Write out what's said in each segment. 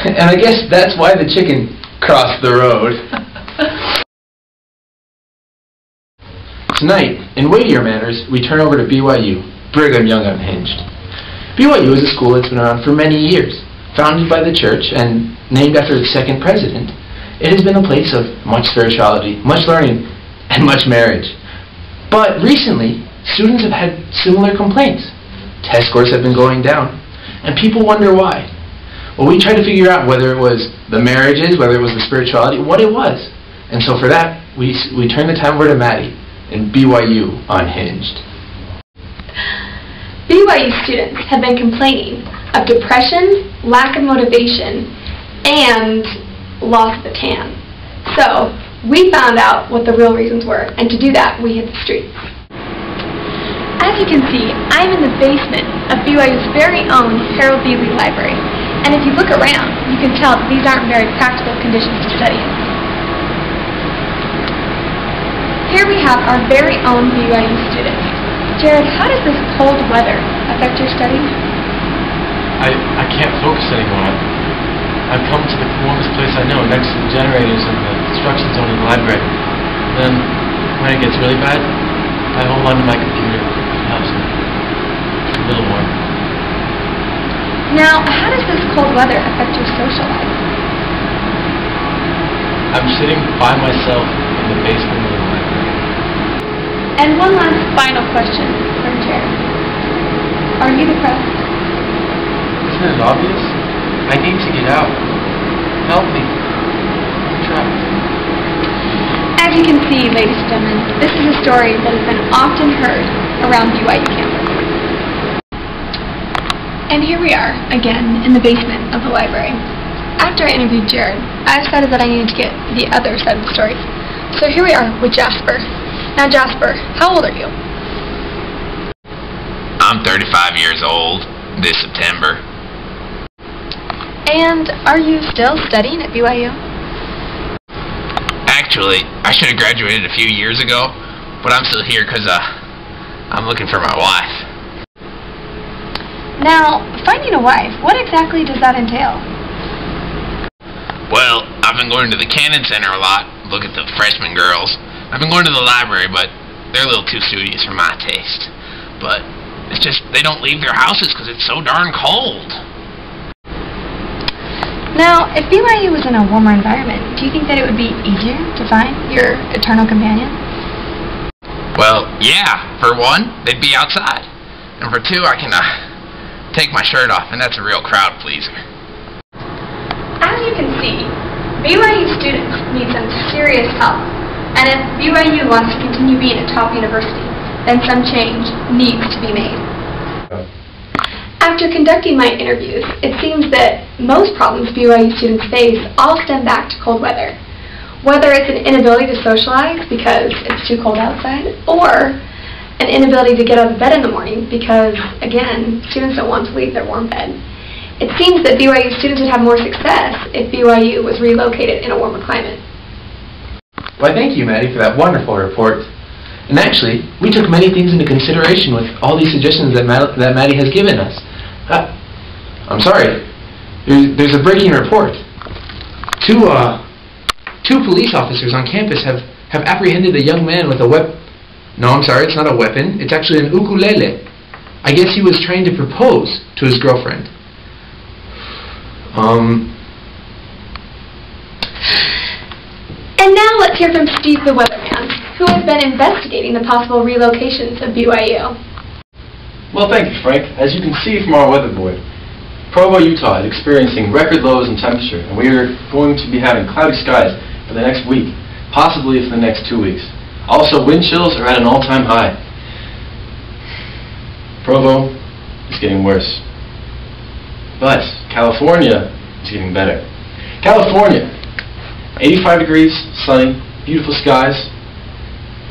And I guess that's why the chicken crossed the road. Tonight, in weightier matters, we turn over to BYU, Brigham Young Unhinged. BYU is a school that's been around for many years. Founded by the church and named after its second president, it has been a place of much spirituality, much learning, and much marriage. But recently, students have had similar complaints. Test scores have been going down, and people wonder why. Well, we tried to figure out whether it was the marriages, whether it was the spirituality, what it was. And so for that, we turned the time over to Maddie in BYU Unhinged. BYU students have been complaining of depression, lack of motivation, and loss of the tan. So we found out what the real reasons were, and to do that, we hit the streets. As you can see, I'm in the basement of BYU's very own Harold Beasley Library, and if you look around, you can tell that these aren't very practical conditions to study in. Here we have our very own BYU students. Jared, how does this cold weather affect your studies? I can't focus anymore. I've come to the warmest place I know, next to the generators and the instruction zone in the library. Then, when it gets really bad, I hold on to my computer. It helps me. It's a little warm. Now, how does this cold weather affect your social life? I'm sitting by myself in the basement of the library. And one last final question from Jared. Are you depressed? Isn't it obvious? I need to get out. Help me. I'm trapped. As you can see, ladies and gentlemen, this is a story that has been often heard around BYU campus. And here we are, again, in the basement of the library. After I interviewed Jared, I decided that I needed to get the other side of the story. So here we are with Jasper. Now Jasper, how old are you? I'm 35 years old this September. And are you still studying at BYU? Actually, I should have graduated a few years ago, but I'm still here because I'm looking for my wife. Now, finding a wife, what exactly does that entail? Well, I've been going to the Cannon Center a lot, look at the freshman girls. I've been going to the library, but they're a little too studious for my taste. But it's just they don't leave their houses because it's so darn cold. Now, if BYU was in a warmer environment, do you think that it would be easier to find your eternal companion? Well, yeah. For one, they'd be outside. And for two, I can take my shirt off, and that's a real crowd pleaser. As you can see, BYU students need some serious help. And if BYU wants to continue being a top university, then some change needs to be made. After conducting my interviews, it seems that most problems BYU students face all stem back to cold weather. Whether it's an inability to socialize because it's too cold outside, or an inability to get out of bed in the morning because, again, students don't want to leave their warm bed. It seems that BYU students would have more success if BYU was relocated in a warmer climate. Why, thank you, Maddie, for that wonderful report. And actually, we took many things into consideration with all these suggestions that Maddie has given us. I'm sorry. There's a breaking report. Two police officers on campus have apprehended a young man with a weapon. No, I'm sorry, it's not a weapon. It's actually an ukulele. I guess he was trying to propose to his girlfriend. And now let's hear from Steve the Weatherman, who has been investigating the possible relocations of BYU. Well, thank you, Frank. As you can see from our weather board, Provo, Utah is experiencing record lows in temperature, and we are going to be having cloudy skies for the next week, possibly for the next 2 weeks. Also, wind chills are at an all-time high. Provo is getting worse. But California is getting better. California, 85 degrees, sunny, beautiful skies.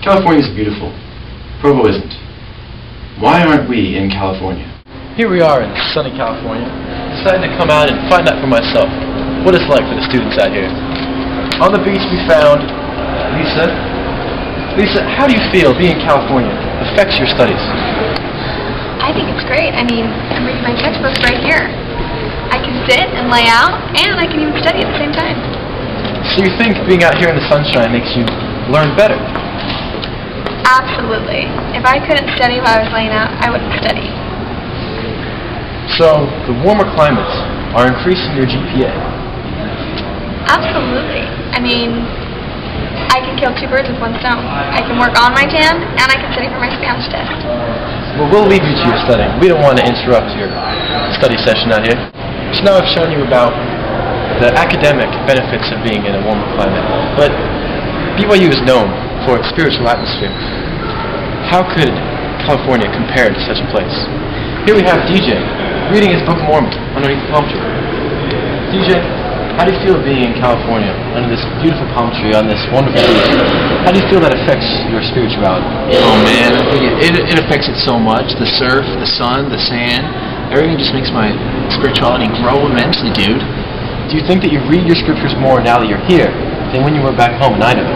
California is beautiful. Provo isn't. Why aren't we in California? Here we are in sunny California, deciding to come out and find out for myself what it's like for the students out here. On the beach we found Lisa. Lisa, how do you feel being in California affects your studies? I think it's great. I mean, I'm reading my textbooks right here. I can sit and lay out, and I can even study at the same time. So you think being out here in the sunshine makes you learn better? Absolutely. If I couldn't study while I was laying out, I wouldn't study. So the warmer climates are increasing your GPA. Absolutely. I mean, I can kill two birds with one stone. I can work on my tan, and I can study for my Spanish test. Well, we'll leave you to your studying. We don't want to interrupt your study session out here. So now I've shown you about the academic benefits of being in a warmer climate. But BYU is known for its spiritual atmosphere. How could California compare to such a place? Here we have DJ reading his Book of Mormon underneath the palm tree. DJ, how do you feel being in California under this beautiful palm tree on this wonderful beach? How do you feel that affects your spirituality? Oh man, I think it affects it so much. The surf, the sun, the sand, everything just makes my spirituality grow immensely, dude. Do you think that you read your scriptures more now that you're here than when you were back home in Idaho?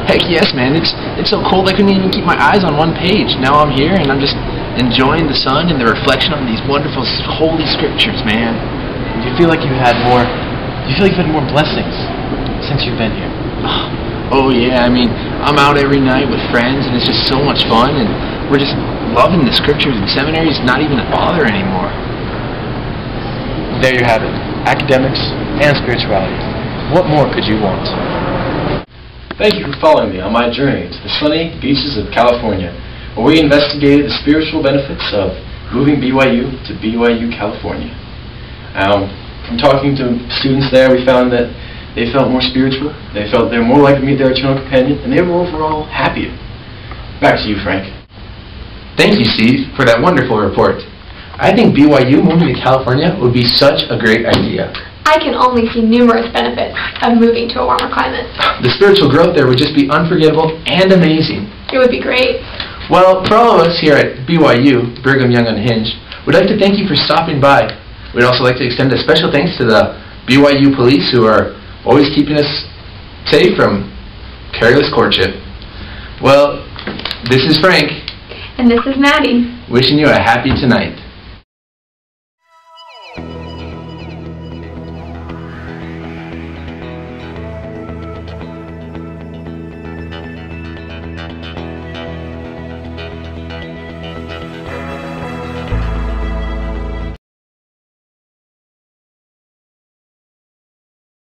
Heck yes, man. It's so cold I couldn't even keep my eyes on one page. Now I'm here and I'm just enjoying the sun and the reflection on these wonderful holy scriptures, man. Do you feel like you've had more blessings since you've been here? Oh yeah, I mean, I'm out every night with friends and it's just so much fun and we're just loving the scriptures and seminary is not even a bother anymore. There you have it. Academics and spirituality. What more could you want? Thank you for following me on my journey to the sunny beaches of California, where we investigated the spiritual benefits of moving BYU to BYU, California. From talking to students there, we found that they felt more spiritual, they felt they were more likely to meet their eternal companion, and they were overall happier. Back to you, Frank. Thank you, Steve, for that wonderful report. I think BYU moving to California would be such a great idea. I can only see numerous benefits of moving to a warmer climate. The spiritual growth there would just be unforgettable and amazing. It would be great. Well, for all of us here at BYU, Brigham Young Unhinged, we'd like to thank you for stopping by. We'd also like to extend a special thanks to the BYU police who are always keeping us safe from careless courtship. Well, this is Frank. And this is Maddie. Wishing you a happy tonight.